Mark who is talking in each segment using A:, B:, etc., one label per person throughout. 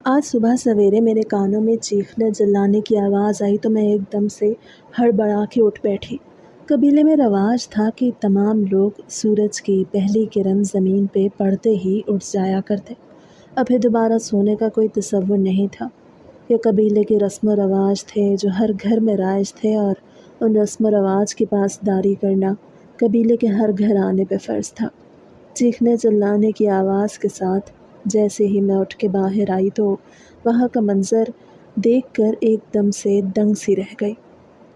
A: آج صبح سویرے میرے کانوں میں چیخنے چلانے کی آواز آئی تو میں ایک دم سے ہڑبڑا کے اٹھ بیٹھی۔ قبیلے میں رواج تھا کہ تمام لوگ سورج کی پہلی کرن زمین پہ پڑتے ہی اٹھ جایا کرتے۔ اب پھر دوبارہ سونے کا کوئی تصور نہیں تھا۔ یہ قبیلے کے رسم و رواج تھے جو ہر گھر میں رائج تھے، اور ان رسم و رواج کی پاسداری کرنا قبیلے کے ہر گھر آنے پہ فرض تھا۔ چیخنے چلانے کی آواز کے ساتھ جیسے ہی میں اٹھ کے باہر آئی تو وہاں کا منظر دیکھ کر ایک دم سے دنگ سی رہ گئی۔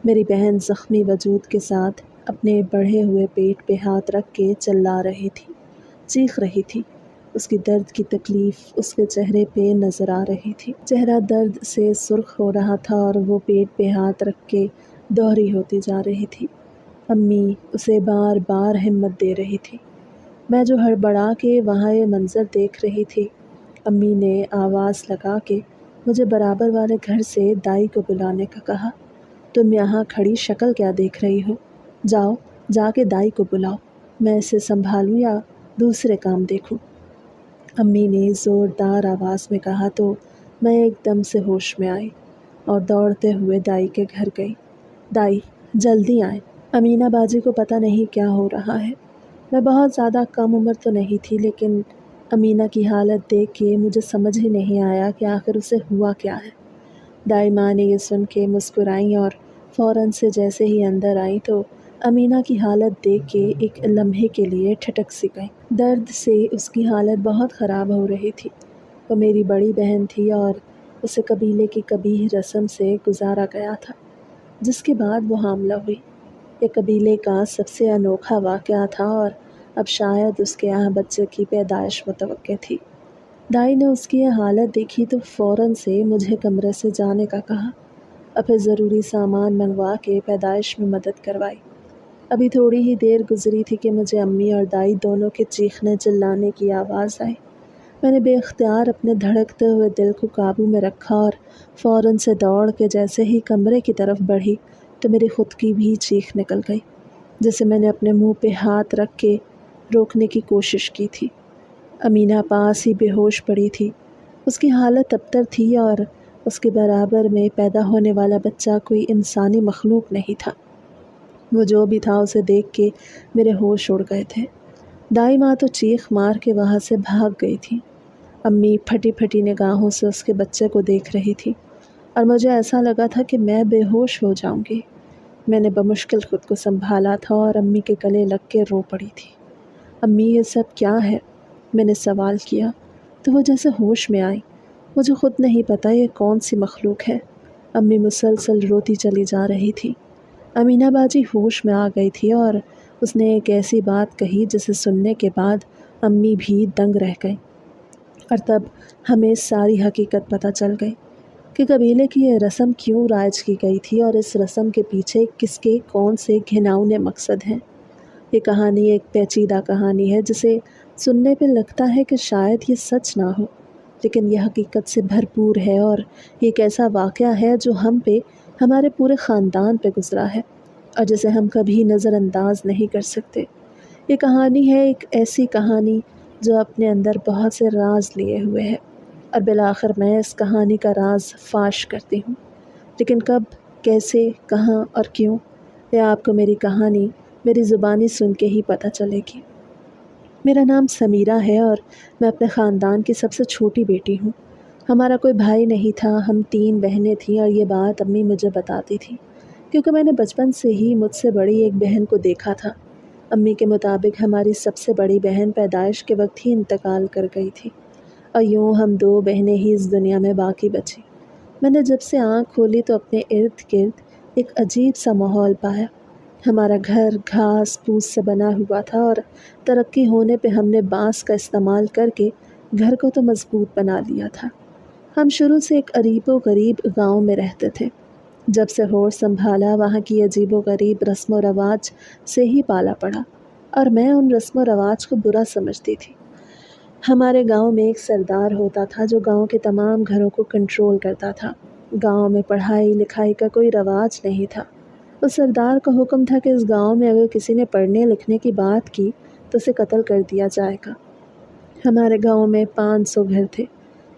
A: میری بہن زخمی وجود کے ساتھ اپنے بڑھے ہوئے پیٹ پہ ہاتھ رکھ کے چلا رہی تھی، چیخ رہی تھی۔ اس کی درد کی تکلیف اس کے چہرے پہ نظر آ رہی تھی۔ چہرہ درد سے سرخ ہو رہا تھا اور وہ پیٹ پہ ہاتھ رکھ کے دوہری ہوتی جا رہی تھی۔ امی اسے بار بار ہمت دے رہی تھی۔ میں جو ہڑبڑا کے وہاں یہ منظر دیکھ رہی تھی، امی نے آواز لگا کے مجھے برابر والے گھر سے دائی کو بلانے کا کہا۔ تم یہاں کھڑی شکل کیا دیکھ رہی ہو؟ جاؤ جا کے دائی کو بلاؤ، میں اسے سنبھالوں یا دوسرے کام دیکھوں؟ امی نے زوردار آواز میں کہا تو میں ایک دم سے ہوش میں آئی اور دوڑتے ہوئے دائی کے گھر گئی۔ دائی جلدی آئیں، امینہ باجی کو پتہ نہیں کیا ہو رہا ہے۔ میں بہت زیادہ کم عمر تو نہیں تھی، لیکن امینہ کی حالت دیکھ کے مجھے سمجھ ہی نہیں آیا کہ آخر اسے ہوا کیا ہے۔ دائی ماں نے یہ سن کے مسکرائیں اور فوراً سے جیسے ہی اندر آئیں تو امینہ کی حالت دیکھ کے ایک لمحے کے لیے ٹھٹک سی گئیں۔ درد سے اس کی حالت بہت خراب ہو رہی تھی۔ وہ میری بڑی بہن تھی اور اسے قبیلے کی قبیح رسم سے گزارا گیا تھا، جس کے بعد وہ حاملہ ہوئی۔ یہ قبیلے کا سب سے انوکھا واقعہ تھا اور اب شاید اس کے یہاں بچے کی پیدائش متوقع تھی۔ دائی نے اس کی یہ حالت دیکھی تو فوراً سے مجھے کمرے سے جانے کا کہا اور پھر ضروری سامان منگوا کے پیدائش میں مدد کروائی۔ ابھی تھوڑی ہی دیر گزری تھی کہ مجھے امی اور دائی دونوں کے چیخنے چلانے کی آواز آئی۔ میں نے بے اختیار اپنے دھڑکتے ہوئے دل کو قابو میں رکھا اور فوراً سے دوڑ کے جیسے ہی کمرے کی طرف بڑھی تو میری خود کی بھی چیخ نکل گئی، جسے میں نے اپنے منہ پہ ہاتھ رکھ کے روکنے کی کوشش کی تھی۔ امینہ پاس ہی بے ہوش پڑی تھی۔ اس کی حالت ابتر تھی اور اس کے برابر میں پیدا ہونے والا بچہ کوئی انسانی مخلوق نہیں تھا۔ وہ جو بھی تھا اسے دیکھ کے میرے ہوش اڑ گئے تھے۔ دائی ماں تو چیخ مار کے وہاں سے بھاگ گئی تھی۔ امی پھٹی پھٹی نگاہوں سے اس کے بچے کو دیکھ رہی تھی اور مجھے ایسا لگا تھا کہ میں بے ہوش ہو جاؤں گی۔ میں نے بمشکل خود کو سنبھالا تھا اور امی کے گلے لگ کے رو پڑی تھی۔ امی یہ سب کیا ہے؟ میں نے سوال کیا تو وہ جیسے ہوش میں آئی۔ مجھے خود نہیں پتہ یہ کون سی مخلوق ہے۔ امی مسلسل روتی چلی جا رہی تھی۔ امینہ باجی ہوش میں آ گئی تھی اور اس نے ایک ایسی بات کہی جسے سننے کے بعد امی بھی دنگ رہ گئی، اور تب ہمیں ساری حقیقت پتہ چل گئی کہ قبیلے کی یہ رسم کیوں رائج کی گئی تھی اور اس رسم کے پیچھے کس کے کون سے گھناؤنے مقصد ہیں۔ یہ کہانی ایک پیچیدہ کہانی ہے جسے سننے پہ لگتا ہے کہ شاید یہ سچ نہ ہو، لیکن یہ حقیقت سے بھرپور ہے اور یہ ایک ایسا واقعہ ہے جو ہم پہ، ہمارے پورے خاندان پہ گزرا ہے اور جسے ہم کبھی نظر انداز نہیں کر سکتے۔ یہ کہانی ہے ایک ایسی کہانی جو اپنے اندر بہت سے راز لیے ہوئے ہے، اور بالآخر میں اس کہانی کا راز فاش کرتی ہوں، لیکن کب، کیسے، کہاں اور کیوں، یہ آپ کو میری کہانی میری زبانی سن کے ہی پتہ چلے گی۔ میرا نام سمیرہ ہے اور میں اپنے خاندان کی سب سے چھوٹی بیٹی ہوں۔ ہمارا کوئی بھائی نہیں تھا، ہم 3 بہنیں تھیں، اور یہ بات امی مجھے بتاتی تھی کیونکہ میں نے بچپن سے ہی مجھ سے بڑی ایک بہن کو دیکھا تھا۔ امی کے مطابق ہماری سب سے بڑی بہن پیدائش کے وقت ہی انتقال کر گئی تھی، اور یوں ہم 2 بہنیں ہی اس دنیا میں باقی بچی۔ میں نے جب سے آنکھ کھولی تو اپنے ارد گرد ایک عجیب سا ماحول پایا۔ ہمارا گھر گھاس پھوس سے بنا ہوا تھا اور ترقی ہونے پہ ہم نے بانس کا استعمال کر کے گھر کو تو مضبوط بنا لیا تھا۔ ہم شروع سے ایک عجیب و غریب گاؤں میں رہتے تھے۔ جب سے ہوش سنبھالا وہاں کی عجیب و غریب رسم و رواج سے ہی پالا پڑا، اور میں ان رسم و رواج کو برا سمجھتی تھی۔ ہمارے گاؤں میں ایک سردار ہوتا تھا جو گاؤں کے تمام گھروں کو کنٹرول کرتا تھا۔ گاؤں میں پڑھائی لکھائی کا کوئی رواج نہیں تھا۔ اس سردار کا حکم تھا کہ اس گاؤں میں اگر کسی نے پڑھنے لکھنے کی بات کی تو اسے قتل کر دیا جائے گا۔ ہمارے گاؤں میں 500 گھر تھے۔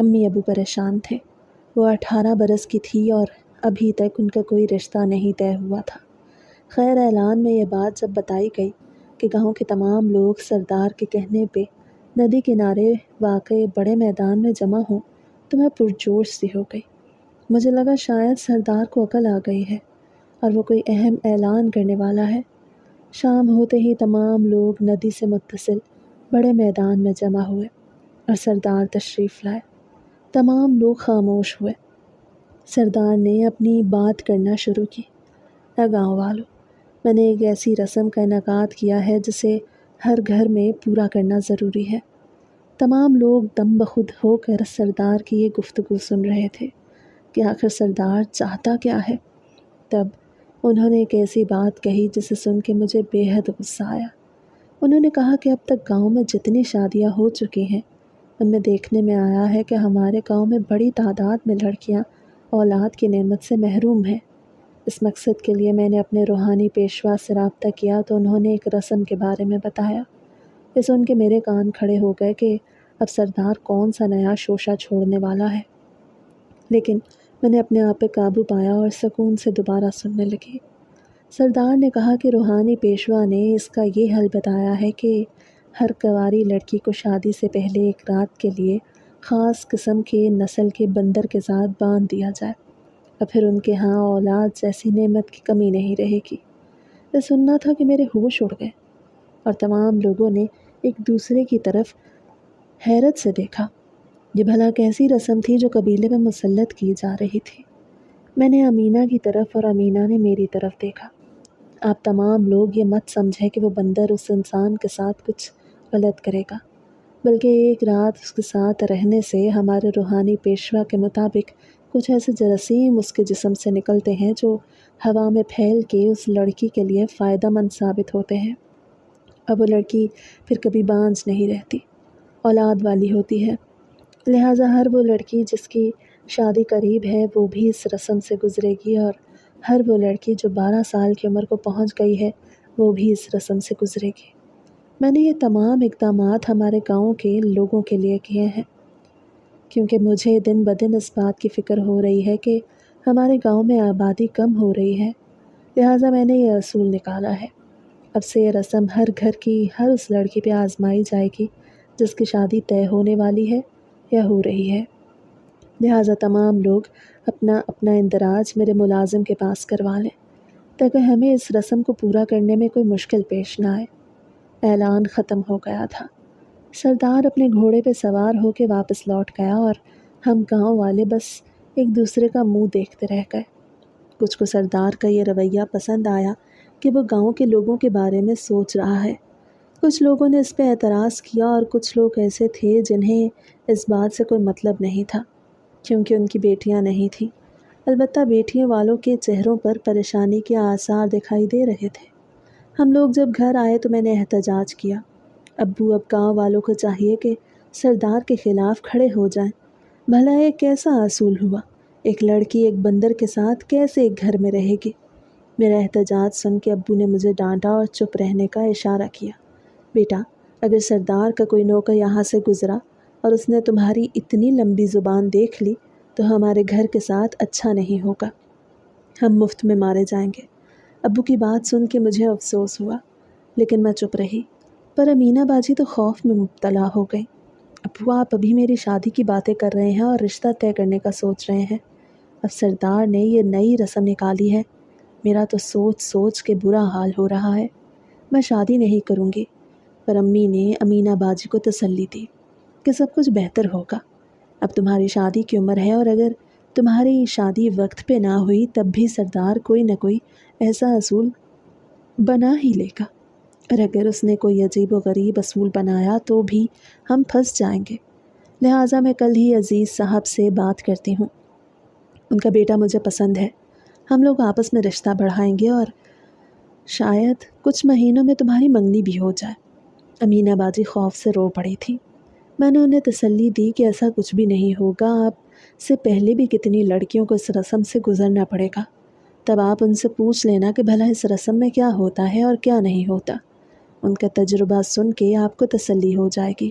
A: امی ابو پریشان تھے۔ وہ 18 برس کی تھی اور ابھی تک ان کا کوئی رشتہ نہیں طے ہوا تھا۔ خیر اعلان میں یہ بات جب بتائی گئی کہ گاؤں کے تمام لوگ سردار کے کہنے پہ ندی کنارے واقع بڑے میدان میں جمع ہوں تو میں پرجوش سی ہو گئی۔ مجھے لگا شاید سردار کو عقل آ گئی ہے اور وہ کوئی اہم اعلان کرنے والا ہے۔ شام ہوتے ہی تمام لوگ ندی سے متصل بڑے میدان میں جمع ہوئے اور سردار تشریف لائے۔ تمام لوگ خاموش ہوئے۔ سردار نے اپنی بات کرنا شروع کی۔ اے گاؤں والوں، میں نے ایک ایسی رسم کا انعقاد کیا ہے جسے ہر گھر میں پورا کرنا ضروری ہے۔ تمام لوگ دم بخود ہو کر سردار کی یہ گفتگو سن رہے تھے کہ آخر سردار چاہتا کیا ہے۔ تب انہوں نے ایک ایسی بات کہی جسے سن کے مجھے بے حد غصہ آیا۔ انہوں نے کہا کہ اب تک گاؤں میں جتنی شادیاں ہو چکی ہیں ان میں دیکھنے میں آیا ہے کہ ہمارے گاؤں میں بڑی تعداد میں لڑکیاں اولاد کی نعمت سے محروم ہیں۔ اس مقصد کے لیے میں نے اپنے روحانی پیشوا سے رابطہ کیا تو انہوں نے ایک رسم کے بارے میں بتایا۔ یہ سن کے میرے کان کھڑے ہو گئے کہ اب سردار کون سا نیا شوشہ چھوڑنے والا ہے، لیکن میں نے اپنے آپ پہ قابو پایا اور سکون سے دوبارہ سننے لگی۔ سردار نے کہا کہ روحانی پیشوا نے اس کا یہ حل بتایا ہے کہ ہر کنواری لڑکی کو شادی سے پہلے ایک رات کے لیے خاص قسم کے نسل کے بندر کے ساتھ باندھ دیا جائے اور پھر ان کے ہاں اولاد جیسی نعمت کی کمی نہیں رہے گی۔ یہ سننا تھا کہ میرے ہوش اڑ گئے اور تمام لوگوں نے ایک دوسرے کی طرف حیرت سے دیکھا۔ یہ بھلا کیسی رسم تھی جو قبیلے میں مسلط کی جا رہی تھی؟ میں نے امینہ کی طرف اور امینہ نے میری طرف دیکھا۔ آپ تمام لوگ یہ مت سمجھیں کہ وہ بندر اس انسان کے ساتھ کچھ غلط کرے گا، بلکہ ایک رات اس کے ساتھ رہنے سے ہمارے روحانی پیشوا کے مطابق کچھ ایسے جراثیم اس کے جسم سے نکلتے ہیں جو ہوا میں پھیل کے اس لڑکی کے لیے فائدہ مند ثابت ہوتے ہیں، اور وہ لڑکی پھر کبھی بانجھ نہیں رہتی، اولاد والی ہوتی ہے۔ لہٰذا ہر وہ لڑکی جس کی شادی قریب ہے وہ بھی اس رسم سے گزرے گی، اور ہر وہ لڑکی جو 12 سال کی عمر کو پہنچ گئی ہے وہ بھی اس رسم سے گزرے گی۔ میں نے یہ تمام اقدامات ہمارے گاؤں کے لوگوں کے لیے کیے ہیں، کیونکہ مجھے دن بدن اس بات کی فکر ہو رہی ہے کہ ہمارے گاؤں میں آبادی کم ہو رہی ہے۔ لہٰذا میں نے یہ اصول نکالا ہے، اب سے یہ رسم ہر گھر کی ہر اس لڑکی پہ آزمائی جائے گی جس کی شادی طے ہونے والی ہے یا ہو رہی ہے۔ لہٰذا تمام لوگ اپنا اپنا اندراج میرے ملازم کے پاس کروا لیں تاکہ ہمیں اس رسم کو پورا کرنے میں کوئی مشکل پیش نہ آئے۔ اعلان ختم ہو گیا تھا۔ سردار اپنے گھوڑے پہ سوار ہو کے واپس لوٹ گیا اور ہم گاؤں والے بس ایک دوسرے کا منہ دیکھتے رہ گئے۔ کچھ کو سردار کا یہ رویہ پسند آیا کہ وہ گاؤں کے لوگوں کے بارے میں سوچ رہا ہے۔ کچھ لوگوں نے اس پہ اعتراض کیا اور کچھ لوگ ایسے تھے جنہیں اس بات سے کوئی مطلب نہیں تھا کیونکہ ان کی بیٹیاں نہیں تھیں۔ البتہ بیٹیوں والوں کے چہروں پر پریشانی کے آثار دکھائی دے رہے تھے۔ ہم لوگ جب گھر آئے تو میں نے احتجاج کیا۔ ابو اب گاؤں والوں کو چاہیے کہ سردار کے خلاف کھڑے ہو جائیں۔ بھلا یہ کیسا اصول ہوا؟ ایک لڑکی ایک بندر کے ساتھ کیسے ایک گھر میں رہے گی؟ میرا احتجاج سن کے ابو نے مجھے ڈانٹا اور چپ رہنے کا اشارہ کیا۔ بیٹا، اگر سردار کا کوئی نوکر یہاں سے گزرا اور اس نے تمہاری اتنی لمبی زبان دیکھ لی تو ہمارے گھر کے ساتھ اچھا نہیں ہوگا، ہم مفت میں مارے جائیں گے۔ ابو کی بات سن کے مجھے افسوس ہوا، لیکن میں چپ رہی۔ پر امینہ باجی تو خوف میں مبتلا ہو گئی۔ ابو، آپ ابھی میری شادی کی باتیں کر رہے ہیں اور رشتہ طے کرنے کا سوچ رہے ہیں، اب سردار نے یہ نئی رسم نکالی ہے، میرا تو سوچ سوچ کے برا حال ہو رہا ہے۔ میں شادی نہیں کروں گی۔ پر امی نے امینہ باجی کو تسلی دی کہ سب کچھ بہتر ہوگا، اب تمہاری شادی کی عمر ہے اور اگر تمہاری شادی وقت پہ نہ ہوئی تب بھی سردار کوئی نہ کوئی ایسا اصول بنا ہی لے گا، اور اگر اس نے کوئی عجیب و غریب اصول بنایا تو بھی ہم پھنس جائیں گے۔ لہٰذا میں کل ہی عزیز صاحب سے بات کرتی ہوں، ان کا بیٹا مجھے پسند ہے، ہم لوگ آپس میں رشتہ بڑھائیں گے اور شاید کچھ مہینوں میں تمہاری منگنی بھی ہو جائے۔ امینہ باجی خوف سے رو پڑی تھی۔ میں نے انہیں تسلی دی کہ ایسا کچھ بھی نہیں ہوگا، آپ سے پہلے بھی کتنی لڑکیوں کو اس رسم سے گزرنا پڑے گا، تب آپ ان سے پوچھ لینا کہ بھلا اس رسم میں کیا ہوتا ہے اور کیا نہیں ہوتا، ان کا تجربہ سن کے آپ کو تسلی ہو جائے گی۔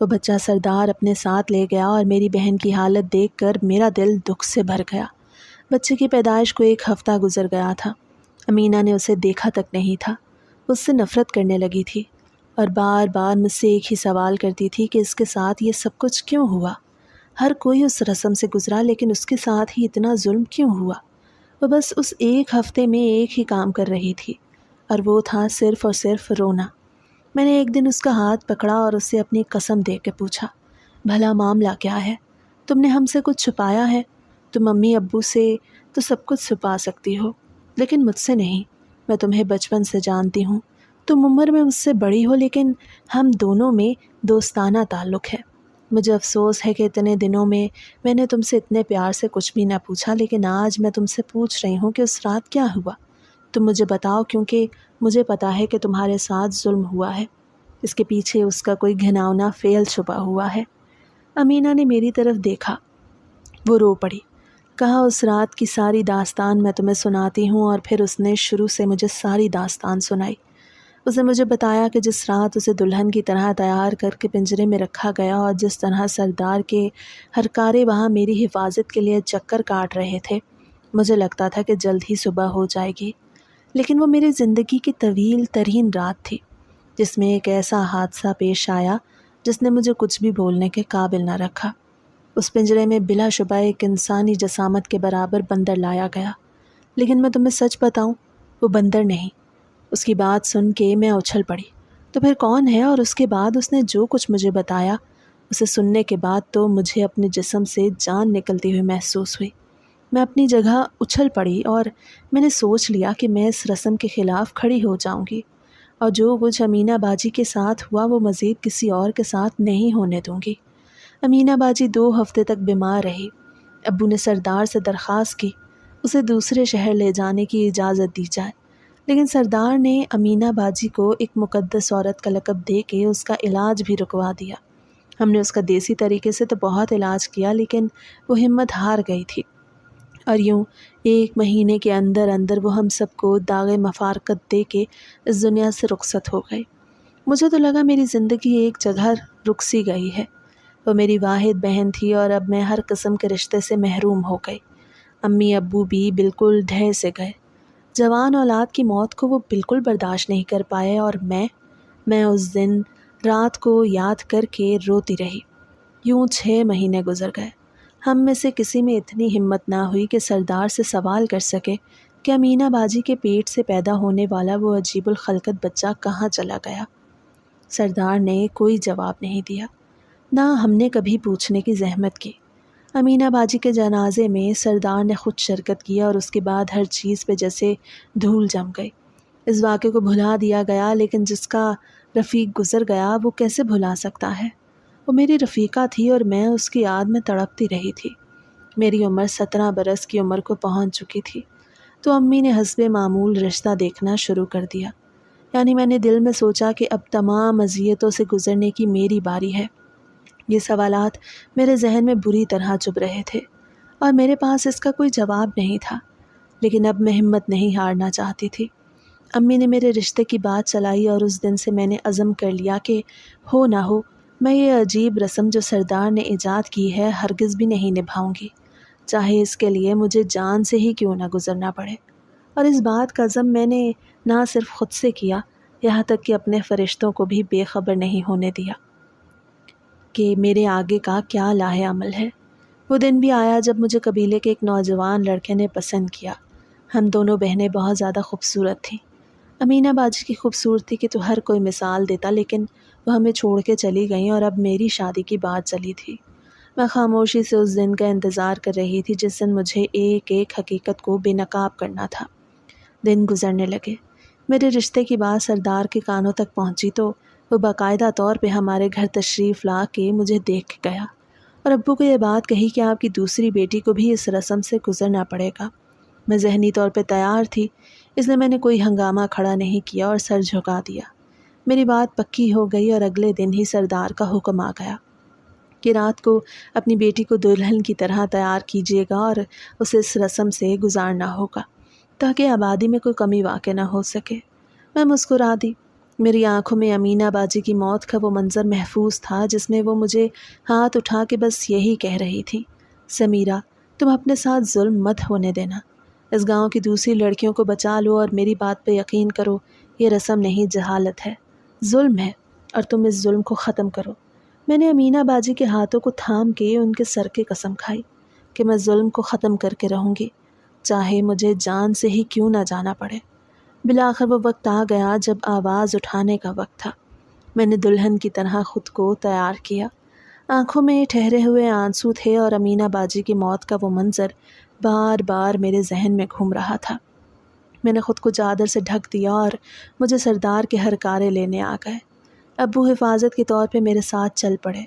A: وہ بچہ سردار اپنے ساتھ لے گیا اور میری بہن کی حالت دیکھ کر میرا دل دکھ سے بھر گیا۔ بچے کی پیدائش کو 1 ہفتہ گزر گیا تھا۔ امینہ نے اسے دیکھا تک نہیں تھا۔ وہ اس سے نفرت کرنے لگی تھی اور بار بار مجھ سے ایک ہی سوال کرتی تھی کہ اس کے ساتھ یہ سب کچھ کیوں ہوا؟ ہر کوئی اس رسم سے گزرا لیکن اس کے ساتھ ہی اتنا ظلم کیوں ہوا؟ وہ بس اس 1 ہفتے میں ایک ہی کام کر رہی تھی اور وہ تھا صرف اور صرف رونا۔ میں نے ایک دن اس کا ہاتھ پکڑا اور اسے اپنی قسم دے کے پوچھا، بھلا معاملہ کیا ہے؟ تم نے ہم سے کچھ چھپایا ہے؟ تم امی ابو سے تو سب کچھ چھپا سکتی ہو لیکن مجھ سے نہیں۔ میں تمہیں بچپن سے جانتی ہوں، تم عمر میں مجھ سے بڑی ہو لیکن ہم دونوں میں دوستانہ تعلق ہے۔ مجھے افسوس ہے کہ اتنے دنوں میں نے تم سے اتنے پیار سے کچھ بھی نہ پوچھا، لیکن آج میں تم سے پوچھ رہی ہوں کہ اس رات کیا ہوا؟ تم مجھے بتاؤ، کیونکہ مجھے پتا ہے کہ تمہارے ساتھ ظلم ہوا ہے۔ اس کے پیچھے اس کا کوئی گھناؤنا فعل چھپا ہوا ہے۔ امینہ نے میری طرف دیکھا، وہ رو پڑی۔ کہا، اس رات کی ساری داستان میں تمہیں سناتی ہوں، اور پھر اس نے شروع سے مجھے ساری داستان سنائی۔ اس نے مجھے بتایا کہ جس رات اسے دلہن کی طرح تیار کر کے پنجرے میں رکھا گیا اور جس طرح سردار کے ہر کارے وہاں میری حفاظت کے لیے چکر کاٹ رہے تھے، مجھے لگتا تھا کہ جلد ہی صبح ہو جائے گی، لیکن وہ میری زندگی کی طویل ترین رات تھی جس میں ایک ایسا حادثہ پیش آیا جس نے مجھے کچھ بھی بولنے کے قابل نہ رکھا۔ اس پنجرے میں بلا شبہ ایک انسانی جسامت کے برابر بندر لایا گیا، لیکن میں تمہیں سچ بتاؤں، وہ بندر نہیں۔ اس کی بات سن کے میں اچھل پڑی۔ تو پھر کون ہے؟ اور اس کے بعد اس نے جو کچھ مجھے بتایا، اسے سننے کے بعد تو مجھے اپنے جسم سے جان نکلتی ہوئی محسوس ہوئی۔ میں اپنی جگہ اچھل پڑی اور میں نے سوچ لیا کہ میں اس رسم کے خلاف کھڑی ہو جاؤں گی، اور جو کچھ امینہ باجی کے ساتھ ہوا وہ مزید کسی اور کے ساتھ نہیں ہونے دوں گی۔ امینہ باجی 2 ہفتے تک بیمار رہی۔ ابو نے سردار سے درخواست کی اسے دوسرے شہر لے جانے کی اجازت دی جائے، لیکن سردار نے امینہ باجی کو ایک مقدس عورت کا لقب دے کے اس کا علاج بھی رکوا دیا۔ ہم نے اس کا دیسی طریقے سے تو بہت علاج کیا، لیکن وہ ہمت ہار گئی تھی، اور یوں 1 مہینے کے اندر اندر وہ ہم سب کو داغ مفارقت دے کے اس دنیا سے رخصت ہو گئی۔ مجھے تو لگا میری زندگی ایک جگہ رک سی گئی ہے۔ وہ میری واحد بہن تھی اور اب میں ہر قسم کے رشتے سے محروم ہو گئی۔ امی ابو بھی بالکل ڈھہ سے گئے۔ جوان اولاد کی موت کو وہ بالکل برداشت نہیں کر پائے، اور میں اس دن رات کو یاد کر کے روتی رہی۔ یوں 6 مہینے گزر گئے۔ ہم میں سے کسی میں اتنی ہمت نہ ہوئی کہ سردار سے سوال کر سکے کہ امینہ باجی کے پیٹ سے پیدا ہونے والا وہ عجیب الخلقت بچہ کہاں چلا گیا۔ سردار نے کوئی جواب نہیں دیا، نہ ہم نے کبھی پوچھنے کی زحمت کی۔ امینہ باجی کے جنازے میں سردار نے خود شرکت کی اور اس کے بعد ہر چیز پہ جیسے دھول جم گئی۔ اس واقعے کو بھلا دیا گیا، لیکن جس کا رفیق گزر گیا وہ کیسے بھلا سکتا ہے؟ وہ میری رفیقہ تھی اور میں اس کی یاد میں تڑپتی رہی تھی۔ میری عمر 17 برس کی عمر کو پہنچ چکی تھی، تو امی نے حسب معمول رشتہ دیکھنا شروع کر دیا۔ یعنی میں نے دل میں سوچا کہ اب تمام اذیتوں سے گزرنے کی میری باری ہے۔ یہ سوالات میرے ذہن میں بری طرح چبھ رہے تھے اور میرے پاس اس کا کوئی جواب نہیں تھا، لیکن اب میں ہمت نہیں ہارنا چاہتی تھی۔ امی نے میرے رشتے کی بات چلائی اور اس دن سے میں نے عزم کر لیا کہ ہو نہ ہو میں یہ عجیب رسم جو سردار نے ایجاد کی ہے ہرگز بھی نہیں نبھاؤں گی، چاہے اس کے لیے مجھے جان سے ہی کیوں نہ گزرنا پڑے۔ اور اس بات کا عزم میں نے نہ صرف خود سے کیا، یہاں تک کہ اپنے فرشتوں کو بھی بے خبر نہیں ہونے دیا کہ میرے آگے کا کیا لاہ عمل ہے۔ وہ دن بھی آیا جب مجھے قبیلے کے ایک نوجوان لڑکے نے پسند کیا۔ ہم دونوں بہنیں بہت زیادہ خوبصورت تھیں۔ امینہ باجی کی خوبصورتی کی تو ہر کوئی مثال دیتا، لیکن وہ ہمیں چھوڑ کے چلی گئیں اور اب میری شادی کی بات چلی تھی۔ میں خاموشی سے اس دن کا انتظار کر رہی تھی جس دن مجھے ایک ایک حقیقت کو بے نقاب کرنا تھا۔ دن گزرنے لگے، میرے رشتے کی بات سردار کے کانوں تک پہنچی تو وہ باقاعدہ طور پہ ہمارے گھر تشریف لا کے مجھے دیکھ گیا اور ابو کو یہ بات کہی کہ آپ کی دوسری بیٹی کو بھی اس رسم سے گزرنا پڑے گا۔ میں ذہنی طور پہ تیار تھی، اس لیے میں نے کوئی ہنگامہ کھڑا نہیں کیا اور سر جھکا دیا۔ میری بات پکی ہو گئی اور اگلے دن ہی سردار کا حکم آ گیا کہ رات کو اپنی بیٹی کو دلہن کی طرح تیار کیجیے گا اور اسے اس رسم سے گزارنا ہوگا تاکہ آبادی میں کوئی کمی واقع نہ ہو سکے۔ میں مسکرا دی۔ میری آنکھوں میں امینہ باجی کی موت کا وہ منظر محفوظ تھا جس میں وہ مجھے ہاتھ اٹھا کے بس یہی کہہ رہی تھی، سمیرہ تم اپنے ساتھ ظلم مت ہونے دینا، اس گاؤں کی دوسری لڑکیوں کو بچا لو اور میری بات پہ یقین کرو، یہ رسم نہیں جہالت ہے، ظلم ہے، اور تم اس ظلم کو ختم کرو۔ میں نے امینہ باجی کے ہاتھوں کو تھام کے ان کے سر کی قسم کھائی کہ میں ظلم کو ختم کر کے رہوں گی، چاہے مجھے جان سے ہی کیوں نہ جانا پڑے۔ بالآخر وہ وقت آ گیا جب آواز اٹھانے کا وقت تھا۔ میں نے دلہن کی طرح خود کو تیار کیا، آنکھوں میں ٹھہرے ہوئے آنسو تھے اور امینہ باجی کی موت کا وہ منظر بار بار میرے ذہن میں گھوم رہا تھا۔ میں نے خود کو چادر سے ڈھک دیا اور مجھے سردار کے ہرکارے لینے آ گئے۔ ابو حفاظت کے طور پہ میرے ساتھ چل پڑے،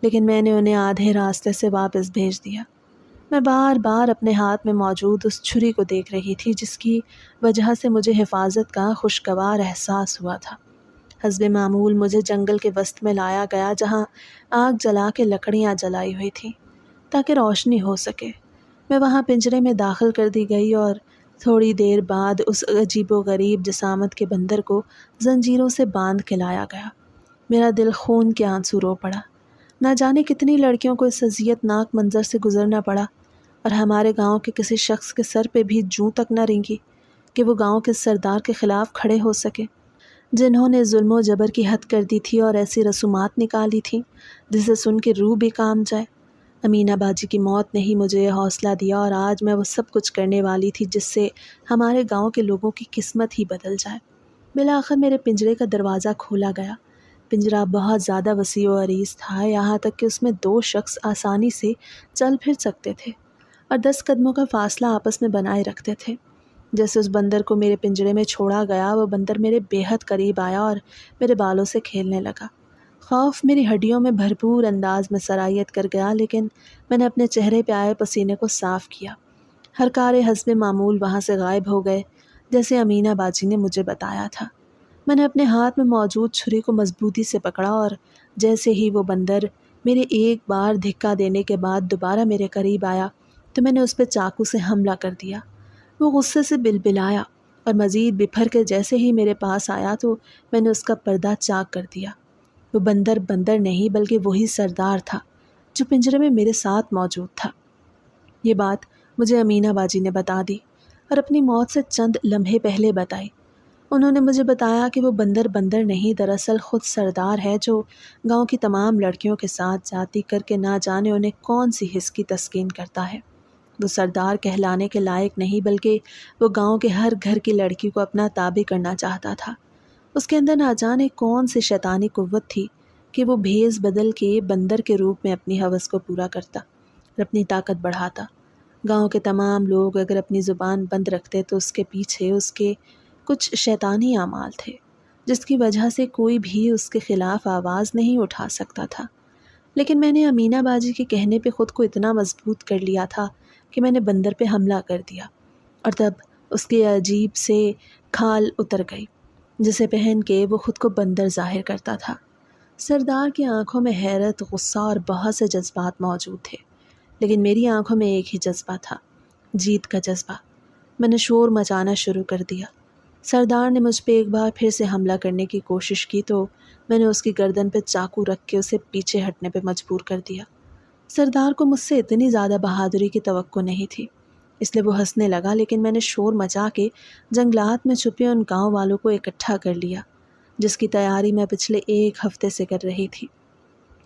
A: لیکن میں نے انہیں آدھے راستے سے واپس بھیج دیا۔ میں بار بار اپنے ہاتھ میں موجود اس چھری کو دیکھ رہی تھی جس کی وجہ سے مجھے حفاظت کا خوشگوار احساس ہوا تھا۔ حسب معمول مجھے جنگل کے وسط میں لایا گیا جہاں آگ جلا کے لکڑیاں جلائی ہوئی تھیں تاکہ روشنی ہو سکے۔ میں وہاں پنجرے میں داخل کر دی گئی اور تھوڑی دیر بعد اس عجیب و غریب جسامت کے بندر کو زنجیروں سے باندھ کے لایا گیا۔ میرا دل خون کے آنسو رو پڑا۔ نہ جانے کتنی لڑکیوں کو اس اذیت ناک منظر سے گزرنا پڑا، اور ہمارے گاؤں کے کسی شخص کے سر پہ بھی جوں تک نہ رینگی کہ وہ گاؤں کے سردار کے خلاف کھڑے ہو سکے، جنہوں نے ظلم و جبر کی حد کر دی تھی اور ایسی رسومات نکالی تھیں جسے سن کے روح بھی کام جائے۔ امینہ باجی کی موت نے ہی مجھے یہ حوصلہ دیا اور آج میں وہ سب کچھ کرنے والی تھی جس سے ہمارے گاؤں کے لوگوں کی قسمت ہی بدل جائے۔ بالآخر میرے پنجرے کا دروازہ کھولا گیا۔ پنجرہ بہت زیادہ وسیع و عریض تھا، یہاں تک کہ اس میں 2 شخص آسانی سے چل پھر سکتے تھے اور 10 قدموں کا فاصلہ آپس میں بنائے رکھتے تھے۔ جیسے اس بندر کو میرے پنجرے میں چھوڑا گیا، وہ بندر میرے بے حد قریب آیا اور میرے بالوں سے کھیلنے لگا۔ خوف میری ہڈیوں میں بھرپور انداز میں سرایت کر گیا، لیکن میں نے اپنے چہرے پہ آئے پسینے کو صاف کیا۔ ہرکارے حسب معمول وہاں سے غائب ہو گئے جیسے امینہ باجی نے مجھے بتایا تھا۔ میں نے اپنے ہاتھ میں موجود چھری کو مضبوطی سے پکڑا اور جیسے ہی وہ بندر میرے ایک بار دھکا دینے کے بعد دوبارہ میرے قریب آیا تو میں نے اس پہ چاقو سے حملہ کر دیا۔ وہ غصے سے بلبلایا اور مزید بپھر کے جیسے ہی میرے پاس آیا تو میں نے اس کا پردہ چاک کر دیا۔ وہ بندر نہیں بلکہ وہی سردار تھا جو پنجرے میں میرے ساتھ موجود تھا۔ یہ بات مجھے امینہ باجی نے بتا دی اور اپنی موت سے چند لمحے پہلے بتائی۔ انہوں نے مجھے بتایا کہ وہ بندر نہیں، دراصل خود سردار ہے جو گاؤں کی تمام لڑکیوں کے ساتھ جاتی کر کے نہ جانے انہیں کون سی حس کی تسکین کرتا ہے۔ وہ سردار کہلانے کے لائق نہیں بلکہ وہ گاؤں کے ہر گھر کی لڑکی کو اپنا تابع کرنا چاہتا تھا۔ اس کے اندر نہ جانے کون سی شیطانی قوت تھی کہ وہ بھیس بدل کے بندر کے روپ میں اپنی ہوس کو پورا کرتا اور اپنی طاقت بڑھاتا۔ گاؤں کے تمام لوگ اگر اپنی زبان بند رکھتے تو اس کے پیچھے اس کے کچھ شیطانی اعمال تھے جس کی وجہ سے کوئی بھی اس کے خلاف آواز نہیں اٹھا سکتا تھا۔ لیکن میں نے امینہ باجی کے کہنے پہ خود کو اتنا مضبوط کر لیا تھا کہ میں نے بندر پہ حملہ کر دیا، اور تب اس کے عجیب سے کھال اتر گئی جسے پہن کے وہ خود کو بندر ظاہر کرتا تھا۔ سردار کی آنکھوں میں حیرت، غصہ اور بہت سے جذبات موجود تھے، لیکن میری آنکھوں میں ایک ہی جذبہ تھا، جیت کا جذبہ۔ میں نے شور مچانا شروع کر دیا۔ سردار نے مجھ پہ ایک بار پھر سے حملہ کرنے کی کوشش کی تو میں نے اس کی گردن پہ چاقو رکھ کے اسے پیچھے ہٹنے پہ مجبور کر دیا۔ سردار کو مجھ سے اتنی زیادہ بہادری کی توقع نہیں تھی، اس لیے وہ ہنسنے لگا، لیکن میں نے شور مچا کے جنگلات میں چھپے ان گاؤں والوں کو اکٹھا کر لیا جس کی تیاری میں پچھلے 1 ہفتے سے کر رہی تھی۔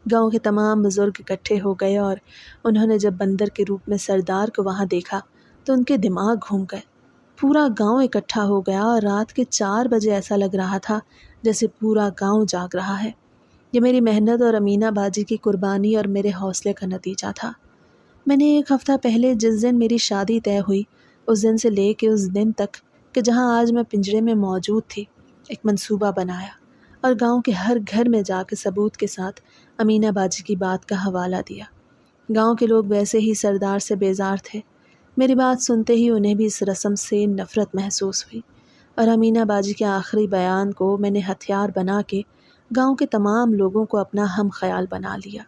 A: گاؤں کے تمام بزرگ اکٹھے ہو گئے اور انہوں نے جب بندر کے روپ میں سردار کو وہاں دیکھا تو ان کے دماغ گھوم گئے۔ پورا گاؤں اکٹھا ہو گیا اور رات کے 4 بجے ایسا لگ رہا تھا جیسے پورا گاؤں جاگ رہا ہے۔ یہ میری محنت اور امینہ باجی کی قربانی اور میرے حوصلے کا نتیجہ تھا۔ میں نے 1 ہفتہ پہلے جس دن میری شادی طے ہوئی اس دن سے لے کے اس دن تک کہ جہاں آج میں پنجرے میں موجود تھی ایک منصوبہ بنایا اور گاؤں کے ہر گھر میں جا کے ثبوت کے ساتھ امینہ باجی کی بات کا حوالہ دیا۔ گاؤں کے لوگ ویسے ہی سردار سے بیزار تھے، میری بات سنتے ہی انہیں بھی اس رسم سے نفرت محسوس ہوئی، اور امینہ باجی کے آخری بیان کو میں نے ہتھیار بنا کے گاؤں کے تمام لوگوں کو اپنا ہم خیال بنا لیا۔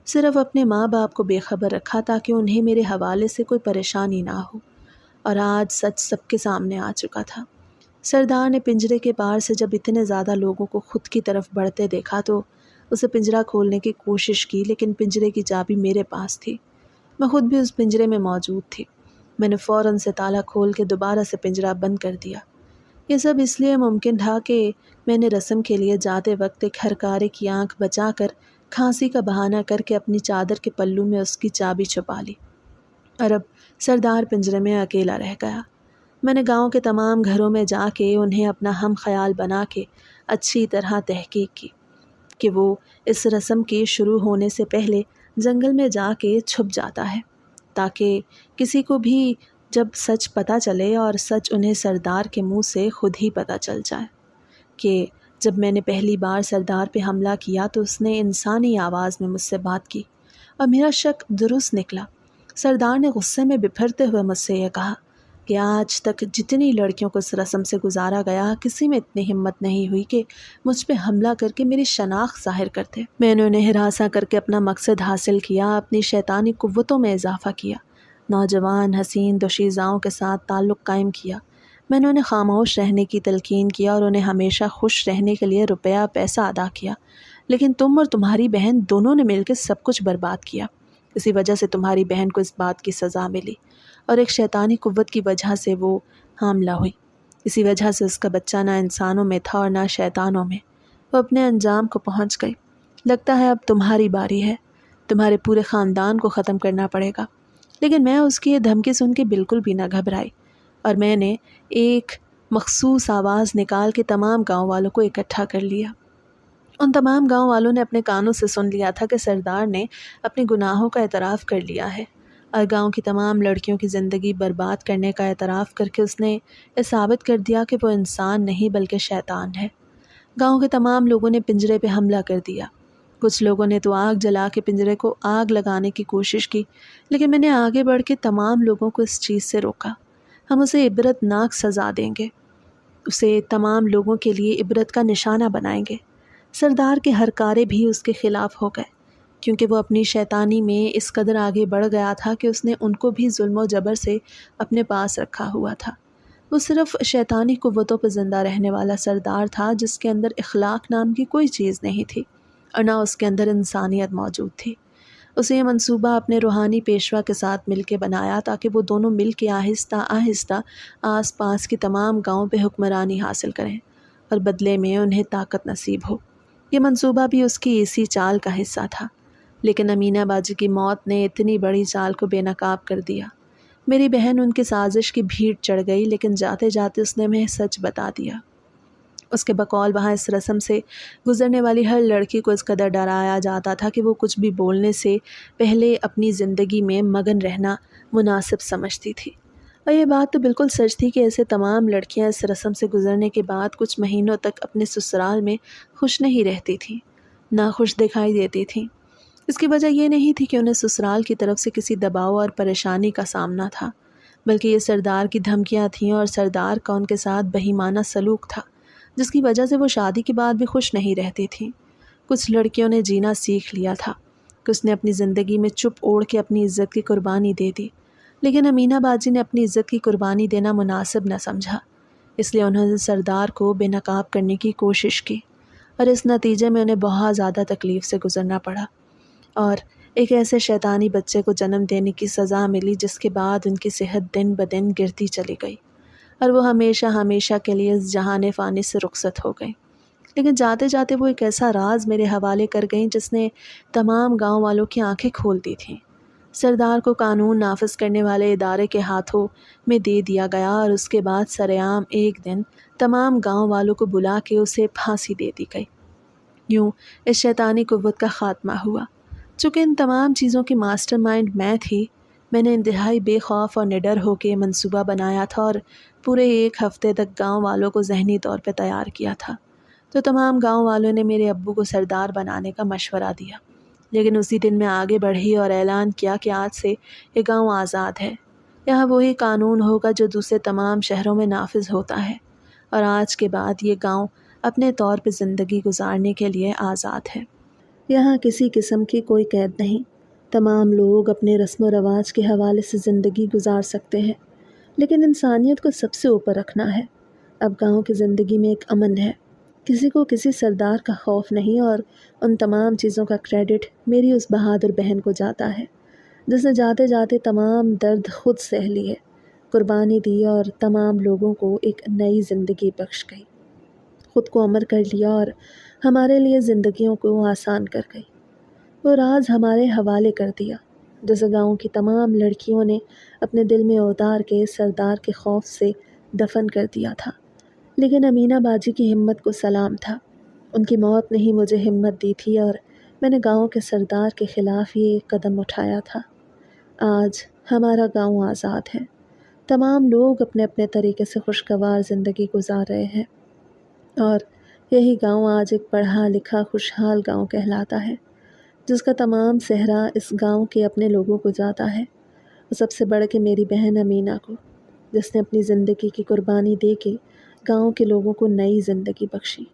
A: صرف اپنے ماں باپ کو بے خبر رکھا تاکہ انہیں میرے حوالے سے کوئی پریشانی نہ ہو، اور آج سچ سب کے سامنے آ چکا تھا۔ سردار نے پنجرے کے پار سے جب اتنے زیادہ لوگوں کو خود کی طرف بڑھتے دیکھا تو اسے پنجرہ کھولنے کی کوشش کی، لیکن پنجرے کی چابی میرے پاس تھی۔ میں خود بھی اس پنجرے میں موجود تھی۔ میں نے فوراً سے تالا کھول کے دوبارہ سے پنجرہ بند کر دیا۔ یہ سب اس لیے ممکن تھا کہ میں نے رسم کے لیے جاتے وقت ایک ہرکارے کی آنکھ بچا کر کھانسی کا بہانہ کر کے اپنی چادر کے پلو میں اس کی چابی چھپا لی، اور اب سردار پنجرے میں اکیلا رہ گیا۔ میں نے گاؤں کے تمام گھروں میں جا کے انہیں اپنا ہم خیال بنا کے اچھی طرح تحقیق کی کہ وہ اس رسم کے شروع ہونے سے پہلے جنگل میں جا کے چھپ جاتا ہے، تاکہ کسی کو بھی جب سچ پتہ چلے اور سچ انہیں سردار کے منہ سے خود ہی پتہ چل جائے کہ جب میں نے پہلی بار سردار پہ حملہ کیا تو اس نے انسانی آواز میں مجھ سے بات کی، اور میرا شک درست نکلا۔ سردار نے غصے میں بپھرتے ہوئے مجھ سے یہ کہا کہ آج تک جتنی لڑکیوں کو اس رسم سے گزارا گیا، کسی میں اتنی ہمت نہیں ہوئی کہ مجھ پہ حملہ کر کے میری شناخت ظاہر کرتے۔ میں نے انہیں ہراساں کر کے اپنا مقصد حاصل کیا، اپنی شیطانی قوتوں میں اضافہ کیا، نوجوان حسین دوشیزاؤں کے ساتھ تعلق قائم کیا۔ میں نے انہیں خاموش رہنے کی تلقین کیا اور انہیں ہمیشہ خوش رہنے کے لیے روپیہ پیسہ ادا کیا، لیکن تم اور تمہاری بہن دونوں نے مل کے سب کچھ برباد کیا۔ اسی وجہ سے تمہاری بہن کو اس بات کی سزا ملی، اور ایک شیطانی قوت کی وجہ سے وہ حاملہ ہوئی۔ اسی وجہ سے اس کا بچہ نہ انسانوں میں تھا اور نہ شیطانوں میں۔ وہ اپنے انجام کو پہنچ گئی۔ لگتا ہے اب تمہاری باری ہے، تمہارے پورے خاندان کو ختم کرنا پڑے گا۔ لیکن میں اس کی یہ دھمکی سن کے بالکل بھی نہ گھبرائی، اور میں نے ایک مخصوص آواز نکال کے تمام گاؤں والوں کو اکٹھا کر لیا۔ ان تمام گاؤں والوں نے اپنے کانوں سے سن لیا تھا کہ سردار نے اپنے گناہوں کا اعتراف کر لیا ہے، اور گاؤں کی تمام لڑکیوں کی زندگی برباد کرنے کا اعتراف کر کے اس نے یہ ثابت کر دیا کہ وہ انسان نہیں بلکہ شیطان ہے۔ گاؤں کے تمام لوگوں نے پنجرے پہ حملہ کر دیا۔ کچھ لوگوں نے تو آگ جلا کے پنجرے کو آگ لگانے کی کوشش کی، لیکن میں نے آگے بڑھ کے تمام لوگوں کو اس چیز سے روکا۔ ہم اسے عبرت ناک سزا دیں گے، اسے تمام لوگوں کے لیے عبرت کا نشانہ بنائیں گے۔ سردار کے ہرکارے بھی اس کے خلاف ہو گئے، کیونکہ وہ اپنی شیطانی میں اس قدر آگے بڑھ گیا تھا کہ اس نے ان کو بھی ظلم و جبر سے اپنے پاس رکھا ہوا تھا۔ وہ صرف شیطانی قوتوں پہ زندہ رہنے والا سردار تھا، جس کے اندر اخلاق نام کی کوئی چیز نہیں تھی، اور نہ اس کے اندر انسانیت موجود تھی۔ اسے یہ منصوبہ اپنے روحانی پیشوا کے ساتھ مل کے بنایا تاکہ وہ دونوں مل کے آہستہ آہستہ آس پاس کی تمام گاؤں پہ حکمرانی حاصل کریں، اور بدلے میں انہیں طاقت نصیب ہو۔ یہ منصوبہ بھی اس کی اسی چال کا حصہ تھا، لیکن امینہ باجی کی موت نے اتنی بڑی چال کو بے نقاب کر دیا۔ میری بہن ان کی سازش کی بھیڑ چڑھ گئی، لیکن جاتے جاتے اس نے ہمیں سچ بتا دیا۔ اس کے بقول وہاں اس رسم سے گزرنے والی ہر لڑکی کو اس قدر ڈرایا جاتا تھا کہ وہ کچھ بھی بولنے سے پہلے اپنی زندگی میں مگن رہنا مناسب سمجھتی تھی۔ اور یہ بات تو بالکل سچ تھی کہ ایسے تمام لڑکیاں اس رسم سے گزرنے کے بعد کچھ مہینوں تک اپنے سسرال میں خوش نہیں رہتی تھیں، ناخوش دکھائی دیتی تھیں۔ اس کی وجہ یہ نہیں تھی کہ انہیں سسرال کی طرف سے کسی دباؤ اور پریشانی کا سامنا تھا، بلکہ یہ سردار کی دھمکیاں تھیں اور سردار کا ان کے ساتھ بہیمانہ سلوک تھا، جس کی وجہ سے وہ شادی کے بعد بھی خوش نہیں رہتی تھیں۔ کچھ لڑکیوں نے جینا سیکھ لیا تھا، کچھ نے اپنی زندگی میں چپ اوڑھ کے اپنی عزت کی قربانی دے دی، لیکن امینہ باجی نے اپنی عزت کی قربانی دینا مناسب نہ سمجھا، اس لیے انہوں نے سردار کو بے نقاب کرنے کی کوشش کی، اور اس نتیجے میں انہیں بہت زیادہ تکلیف سے گزرنا پڑا، اور ایک ایسے شیطانی بچے کو جنم دینے کی سزا ملی جس کے بعد ان کی صحت دن بدن گرتی چلی گئی، اور وہ ہمیشہ ہمیشہ کے لیے اس جہان فانی سے رخصت ہو گئی۔ لیکن جاتے جاتے وہ ایک ایسا راز میرے حوالے کر گئیں جس نے تمام گاؤں والوں کی آنکھیں کھول دی تھیں۔ سردار کو قانون نافذ کرنے والے ادارے کے ہاتھوں میں دے دیا گیا، اور اس کے بعد سرعام ایک دن تمام گاؤں والوں کو بلا کے اسے پھانسی دے دی گئی۔ یوں اس شیطانی قوت کا خاتمہ ہوا۔ چونکہ ان تمام چیزوں کی ماسٹر مائنڈ میں تھی، میں نے انتہائی بے خوف اور نڈر ہو کے منصوبہ بنایا تھا اور پورے ایک ہفتے تک گاؤں والوں کو ذہنی طور پہ تیار کیا تھا۔ تو تمام گاؤں والوں نے میرے ابو کو سردار بنانے کا مشورہ دیا، لیکن اسی دن میں آگے بڑھی اور اعلان کیا کہ آج سے یہ گاؤں آزاد ہے۔ یہاں وہی قانون ہوگا جو دوسرے تمام شہروں میں نافذ ہوتا ہے، اور آج کے بعد یہ گاؤں اپنے طور پہ زندگی گزارنے کے لیے آزاد ہے۔ یہاں کسی قسم کی کوئی قید نہیں، تمام لوگ اپنے رسم و رواج کے حوالے سے زندگی گزار سکتے ہیں، لیکن انسانیت کو سب سے اوپر رکھنا ہے۔ اب گاؤں کی زندگی میں ایک امن ہے، کسی کو کسی سردار کا خوف نہیں، اور ان تمام چیزوں کا کریڈٹ میری اس بہادر بہن کو جاتا ہے جس نے جاتے جاتے تمام درد خود سہ لیے، قربانی دی اور تمام لوگوں کو ایک نئی زندگی بخش گئی، خود کو امر کر لیا اور ہمارے لیے زندگیوں کو آسان کر گئی۔ وہ راز ہمارے حوالے کر دیا جسے گاؤں کی تمام لڑکیوں نے اپنے دل میں اتار کے سردار کے خوف سے دفن کر دیا تھا، لیکن امینہ باجی کی ہمت کو سلام تھا۔ ان کی موت نے ہی مجھے ہمت دی تھی اور میں نے گاؤں کے سردار کے خلاف یہ قدم اٹھایا تھا۔ آج ہمارا گاؤں آزاد ہے، تمام لوگ اپنے اپنے طریقے سے خوشگوار زندگی گزار رہے ہیں، اور یہی گاؤں آج ایک پڑھا لکھا خوشحال گاؤں کہلاتا ہے، جس کا تمام صحرا اس گاؤں کے اپنے لوگوں کو جاتا ہے، اور سب سے بڑھ کے میری بہن امینہ کو، جس نے اپنی زندگی کی قربانی دے کے گاؤں کے لوگوں کو نئی زندگی بخشی۔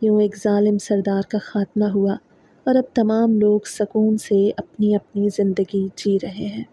A: یوں ایک ظالم سردار کا خاتمہ ہوا اور اب تمام لوگ سکون سے اپنی اپنی زندگی جی رہے ہیں۔